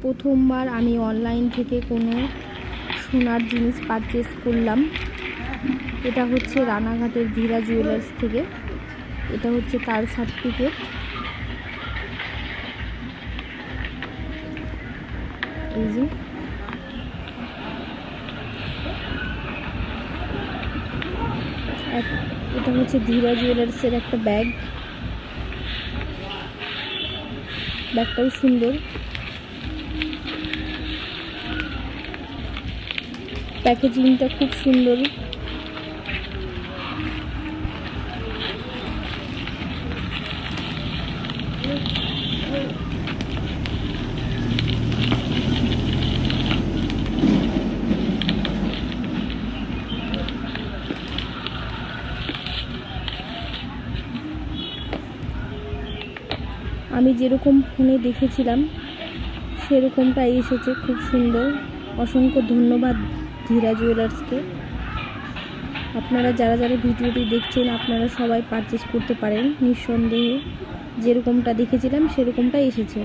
প্রথমবার আমি অনলাইন থেকে কোনো সোনার জিনিস পারচেস করলাম। এটা হচ্ছে রানাঘাটের ধীরা জুয়েলার্স থেকে। এটা হচ্ছে তার সার্টিফিকেট। এই যে এটা হচ্ছে ধীরা জুয়েলার্সের একটা ব্যাগ। ব্যাগটাও সুন্দর, প্যাকেজিংটা খুব সুন্দর। আমি যেরকম ফোনে দেখেছিলাম সেরকমটাই এসেছে, খুব সুন্দর। অসংখ্য ধন্যবাদ ধীরা জুয়েলার্সকে। আপনারা যারা যারা ভিডিওটি দেখছেন আপনারা সবাই পারচেস করতে পারেন নিঃসন্দেহে। যেরকমটা দেখেছিলাম সেরকমটাই এসেছে।